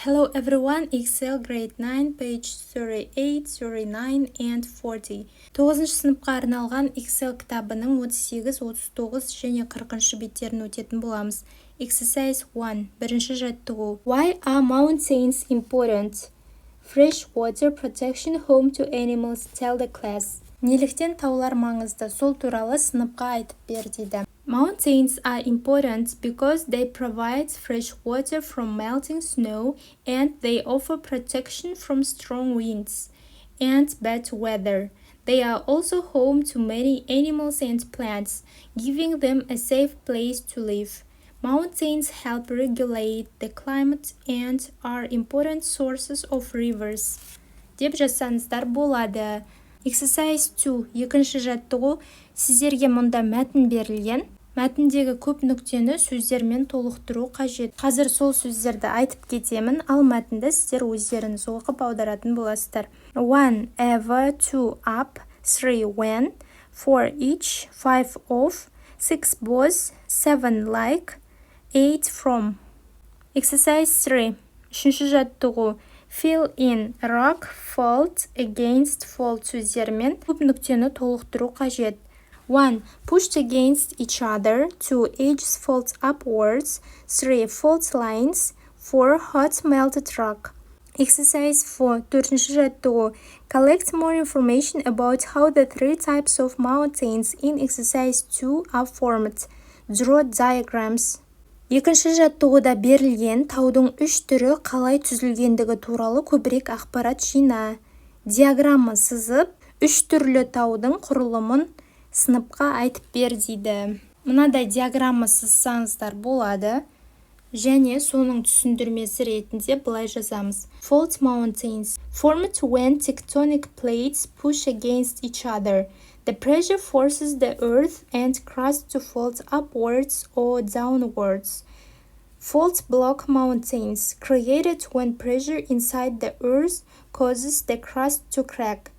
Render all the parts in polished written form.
Hello everyone, Excel grade 9, page 38, 39 and 40. 9-шы сыныпқа арналған Excel кітабының 38, 39 және 40-шы беттерін өтетін боламыз. Exercise 1. Бірінші жаттығу. Why are mountains important? Fresh water protection home to animals, tell the class. Неліктен таулар маңызды? Сол туралы сыныпқа айтып бер дейді. Mountains are important because they provide fresh water from melting snow and they offer protection from strong winds and bad weather. They are also home to many animals and plants, giving them a safe place to live. Mountains help regulate the climate and are important sources of rivers. Деп жазсаңыздар болады. Exercise 2. Екінші жаттығу. Сіздерге мұнда мәтін берілген. Мәтіндегі көп нүктені сөздермен толықтыру қажет. Қазір сол сөздерді айтып кетемін, ал мәтінді сіздер өздеріңіз оқып аударатын боласыздар. 1. Ever, 2. Up, 3. When, 4. Each, 5. Of, 6. Was, 7. Like, 8. From. Exercise 3. Үшінші жаттығу. Fill in, rock, fault, against, fault сөздермен көп нүктені толықтыру қажет. 1. Pushed against each other. 2. Edges folds upwards. 3. Fault lines. 4. Hot melted rock. Exercise 4. Төртінші жаттығу. Collect more information about how the three types of mountains in exercise 2 are formed. Draw diagrams. Екінші жаттығуда берілген таудың үш түрі қалай түзілгендігі туралы көбірек ақпарат жина. Диаграмма сызып, үш түрлі таудың құрылымын сыныпқа айтып бер дейді. Мынадай диаграмма сызсаңыздар болады. Және соның түсіндірмесі ретінде былай жазамыз. Fault mountains formed when tectonic plates push against each other. The pressure forces the earth and crust to fold upwards or downwards. Fault block mountains created when pressure inside the earth causes the crust to crack.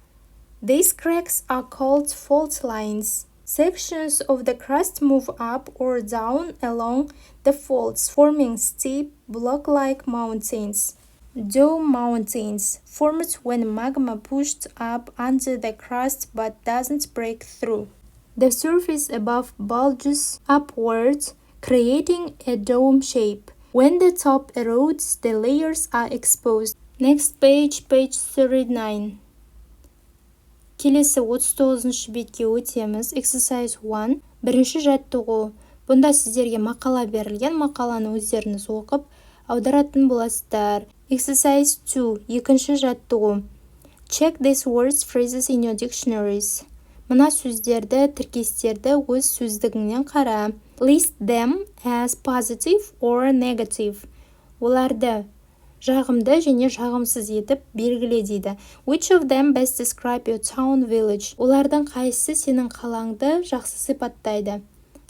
These cracks are called fault lines. Sections of the crust move up or down along the faults, forming steep, block-like mountains. Dome mountains formed when magma pushed up under the crust but doesn't break through. The surface above bulges upward, creating a dome shape. When the top erodes, the layers are exposed. Next page, page 39. Келесі 39-шы бетке өтеміз. Exercise 1. Бірінші жаттығу. Бұнда сіздерге мақала берілген, мақаланы өздеріңіз оқып аударатын боласыздар. Exercise 2. Екінші жаттығу. Check these words, phrases in your dictionaries. Мына сөздерді, тіркестерді өз сөздігіңнен қара. List them as positive or negative. Оларды жағымды және жағымсыз етіп белгіле дейді. Which of them best describe your town, village? Олардың қайсысы сенің қалаңды жақсы сипаттайды?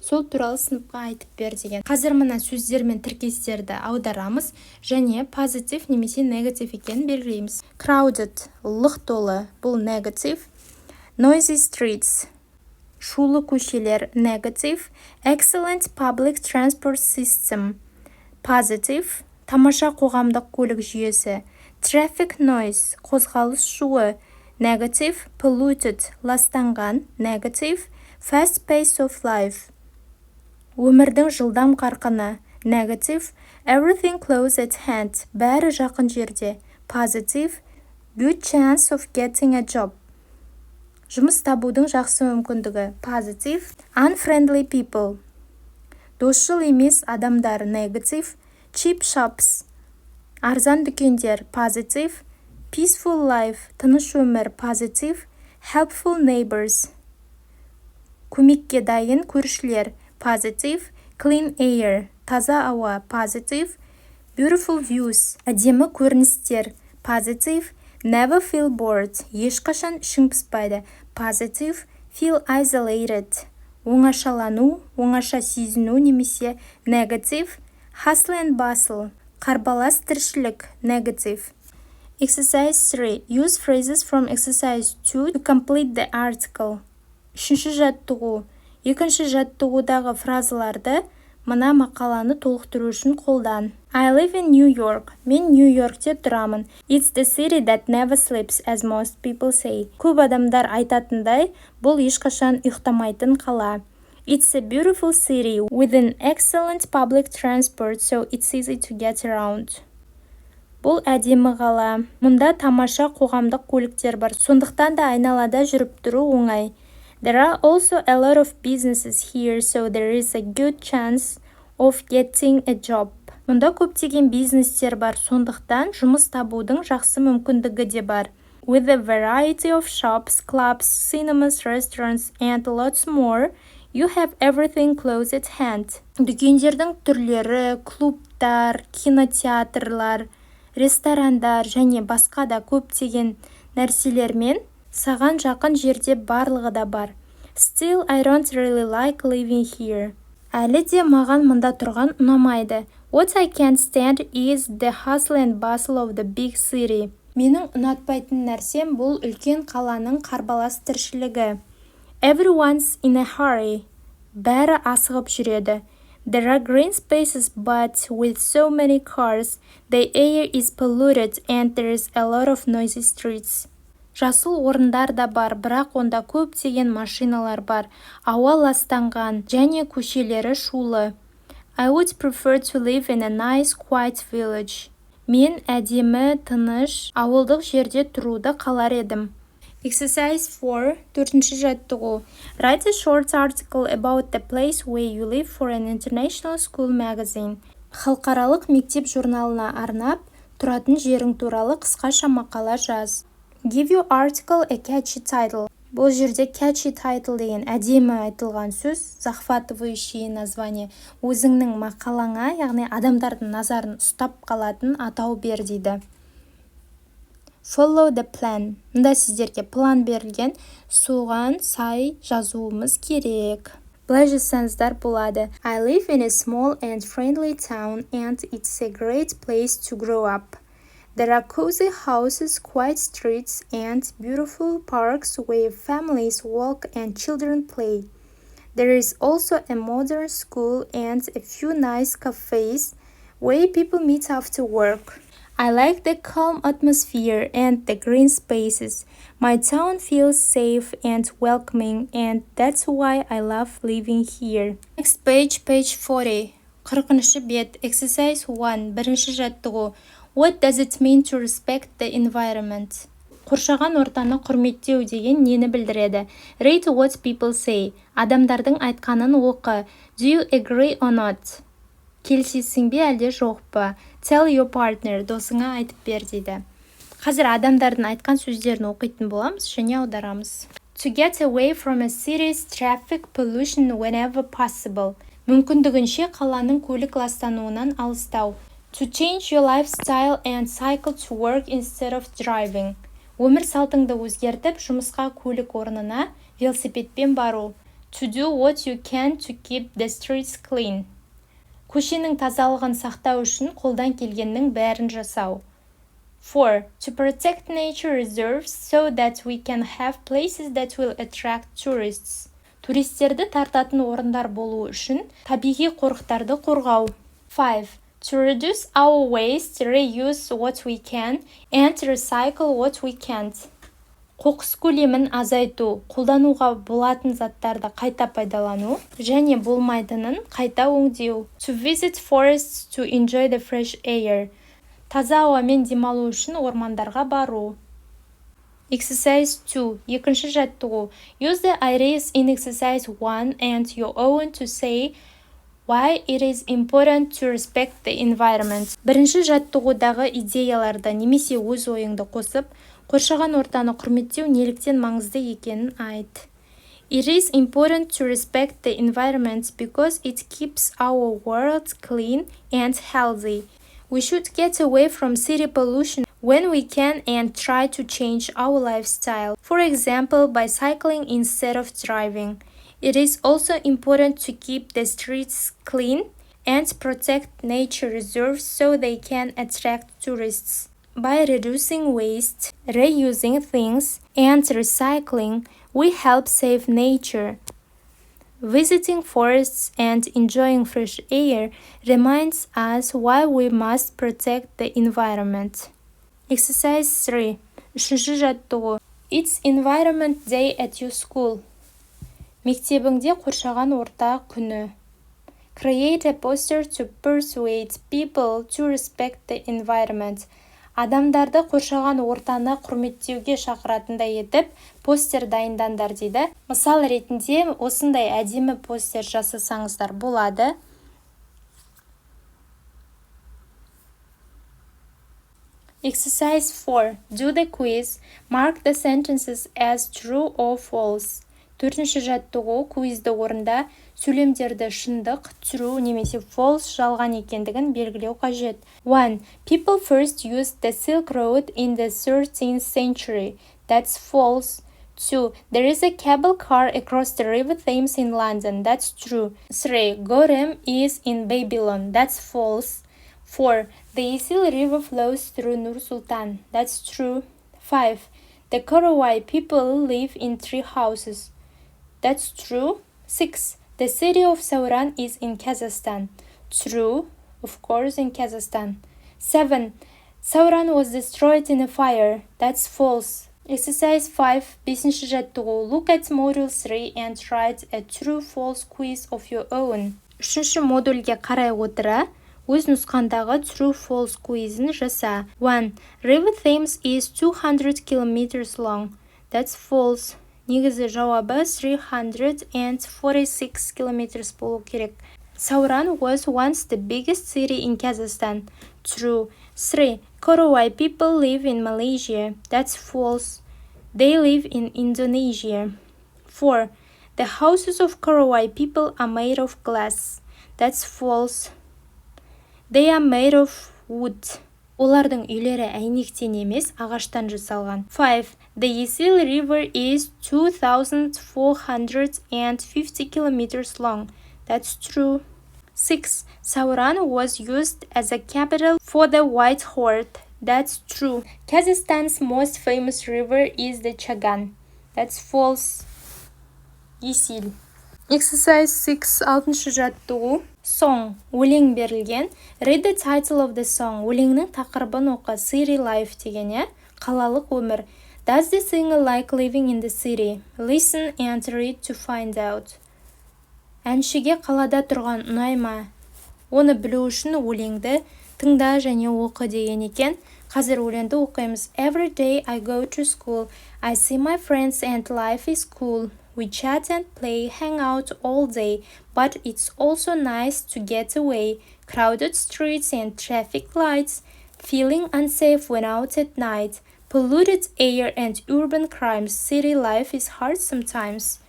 Сол туралы сыныпқа айтып бер деген. Қазір мына сөздер мен тіркестерді аударамыз және позитив немесе негатив екенін белгілейміз. Crowded, лық толы, бұл negative. Noisy streets, шулы көшелер, negative. Excellent public transport system, positive. Тамаша қоғамдық көлік жүйесі. Traffic noise, қозғалыс шуы, negative. Polluted, ластанған, negative. Fast pace of life, өмірдің жылдам қарқыны, negative. Everything close at hand, бәрі жақын жерде, positive. Good chance of getting a job, жұмыс табудың жақсы мүмкіндігі, positive. Unfriendly people, досшыл емес адамдар, negative. Cheap shops, арзан дүкендер, positive. Peaceful life, тыныш өмір, positive. Helpful neighbors, көмекке дайын көршілер, positive. Clean air, таза ауа, positive. Beautiful views, әдемі көріністер, positive. Never feel bored, ешқашан ішің пыспайды, positive. Feel isolated, оңашалану, оңаша сезіну немесе negative. Hustle and bustle, қарбалас тіршілік, negative. Exercise 3. Use phrases from exercise 2 to complete the article. Үшінші жаттығу. Екінші жаттығудағы фразаларды Мына мақаланы толықтыру үшін қолдан. I live in New York. Мен Нью-Йоркте тұрамын. It's the city that never sleeps, as most people say. Көп адамдар айтатындай, бұл ешқашан ұйықтамайтын қала. It's a beautiful city with an excellent public transport, so it's easy to get around. Бұл әдемі қала. Мұнда тамаша қоғамдық көліктер бар, сондықтан да айналада жүріп тұру оңай. There are also a lot of businesses here, so there is a good chance of getting a job. Мұнда көптеген бизнестер бар, сондықтан жұмыс табудың жақсы мүмкіндігі де бар. With a variety of shops, clubs, cinemas, restaurants, and lots more, you have everything close at hand. Дүкендердің түрлері, клубтар, кинотеатрлар, ресторандар және басқа да көптеген нәрселермен саған жақын жерде барлығы да бар. Still, I don't really like living here. Әлі де маған мұнда тұрған ұнамайды. What I can't stand is the hustle and bustle of the big city. Менің ұнатпайтын нәрсем бұл үлкен қаланың қарбалас тіршілігі. Everyone's in a hurry. Бәрі асығып жүреді. There are green spaces, but with so many cars, the air is polluted and there is a lot of noisy streets. Жасыл орындар да бар, бірақ онда көптеген машиналар бар, ауа ластанған және көшелері шулы. I would prefer to live in a nice, quiet village. Мен әдемі, тыныш, ауылдық жерде тұруды қалар едім. Exercise 4, төртінші жаттығу. Write a short article about the place where you live for an international school magazine. Халықаралық мектеп журналына арнап, тұратын жерің туралы қысқаша мақала жаз. Give your article a catchy title. Бұл жерде catchy title деген әдемі айтылған сөз, захватывающее название. Өзіңнің мақалаңа, яғни адамдардың назарын ұстап қалатын атау бер дейді. Follow the plan. Мұнда сіздерге план берілген, соған сай жазуымыз керек. Былай жазсаңыздар болады. I live in a small and friendly town and it's a great place to grow up. There are cozy houses, quiet streets, and beautiful parks where families walk and children play. There is also a modern school and a few nice cafes where people meet after work. I like the calm atmosphere and the green spaces. My town feels safe and welcoming, and that's why I love living here. Next page, page 40. 40-шы бет, exercise 1, бірінші жаттығу. What does it mean to respect the environment? Қоршаған ортаны құрметтеу деген нені білдіреді? Read what people say. Адамдардың айтқанын оқы. Do you agree or not? Келсесің бе әлде жоқ па? Tell your partner. Досыңа айтып бер дейді. Қазір адамдардың айтқан сөздерін оқитын боламыз және аударамыз. To get away from a city's traffic pollution whenever possible. Мүмкіндігінше қаланың көлік ластануынан алыстау. To change your lifestyle and cycle to work instead of driving. Өмір салтыңды өзгертіп, жұмысқа көлік орнына велосипедпен бару. To do what you can to keep the streets clean. Көшенің тазалығын сақтау үшін қолдан келгеннің бәрін жасау. 4. To protect nature reserves so that we can have places that will attract tourists. Туристерді тартатын орындар болу үшін табиғи қорықтарды қорғау. 5. To reduce our waste, reuse what we can, and recycle what we can't. Қоқыс көлемін азайту, қолдануға болатын заттарды қайта пайдалану, және болмайтынын қайта өңдеу. To visit forests to enjoy the fresh air. Таза ауамен демалу үшін ормандарға бару. Exercise 2, екінші жаттығу. Use the ideas in exercise 1 and your own to say why it is important to respect the environment. Бірінші жаттығудағы идеяларды немесе өз ойыңды қосып, қоршаған ортаны құрметтеу неліктен маңызды екенін айт. It is important to respect the environment because it keeps our world clean and healthy. We should get away from city pollution when we can and try to change our lifestyle. For example, by cycling instead of driving. It is also important to keep the streets clean and protect nature reserves so they can attract tourists. By reducing waste, reusing things, and recycling, we help save nature. Visiting forests and enjoying fresh air reminds us why we must protect the environment. Exercise 3. Үшінші жаттығу. It's environment day at your school. Мектебіңде қоршаған орта күні. Create a poster to persuade people to respect the environment. Адамдарды қоршаған ортаны құрметтеуге шақыратындай етіп, постер дайындандар дейді. Мысал ретінде осындай әдемі постер жасасаңыздар болады. Exercise 4. Do the quiz. Mark the sentences as true or false. Төртінші жаттығу квизді орында сөйлемдерді шындық, true немесе false жалған екендігін белгілеу қажет. 1. People first used the Silk Road in the 13th century. That's false. 2. There is a cable car across the River Thames in London. That's true. 3. Gorem is in Babylon. That's false. 4. The Isil River flows through Nur Sultan. That's true. 5. The Korowai people live in 3 houses. That's true. 6. The city of Sauran is in Kazakhstan. True, of course, in Kazakhstan. 7. Sauran was destroyed in a fire. That's false. Exercise 5. Бесінші жаттығу. Look at module 3 and write a true-false quiz of your own. Үшінші модульге қарай отыра, өз нұсқандағы true-false quizін жаса. 1. River Thames is 200 kilometers long. That's false. Негізі жауабы 346 kilometers болу керек. Sauran was once the biggest city in Kazakhstan. True. 3. Korowai people live in Malaysia. That's false. They live in Indonesia. 4. The houses of Korowai people are made of glass. That's false. They are made of wood. Олардың үйлері әйнектен емес, ағаштан жасалған. 5. The Isil River is 2,450 kilometers long. That's true. 6. Sauran was used as a capital for the White Horde. That's true. Kazakhstan's most famous river is the Chagan. That's false. Isil. Exercise 6. 6. жаттығу. Song. Өлең берілген. Read the title of the song. Өлеңнің тақырыбын оқы. City life деген, қалалық өмір. Does the singer like living in the city? Listen and read to find out. Әншіге қалада тұрған ұнай ма? Оны білу үшін өлеңді тыңда және оқы деген екен. Қазір өлеңді оқимыз. Every day I go to school. I see my friends and life is cool. We chat and play, hang out all day, but it's also nice to get away. Crowded streets and traffic lights, feeling unsafe when out at night. Polluted air and urban crimes, city life is hard sometimes.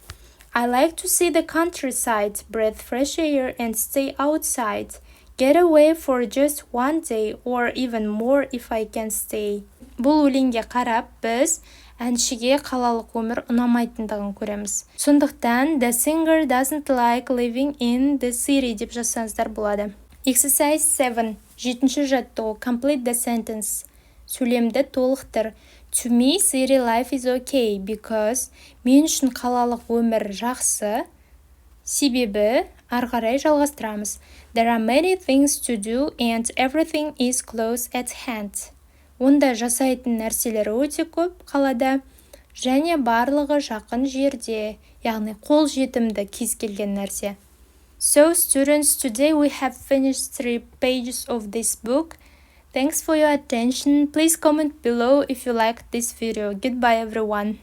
I like to see the countryside, breathe fresh air and stay outside. Get away for just one day or even more if I can stay. Бұл өлеңге қарап, біз әншіге қалалық өмір ұнамайтындығын көреміз. Сондықтан, the singer doesn't like living in the city деп жазсаңыздар болады. Exercise 7. 7. жаттығу. Complete the sentence. Сөйлемді толықтыр. To me, city life is okay because мен үшін қалалық өмір жақсы. Себебі, арғарай жалғастырамыз. There are many things to do and everything is close at hand. Онда жасайтын нәрселер өте көп қалада, және барлығы жақын жерде, яғни қол жетімді кез келген нәрсе. So students, today we have finished 3 pages of this book. Thanks for your attention. Please comment below if you liked this video. Goodbye everyone.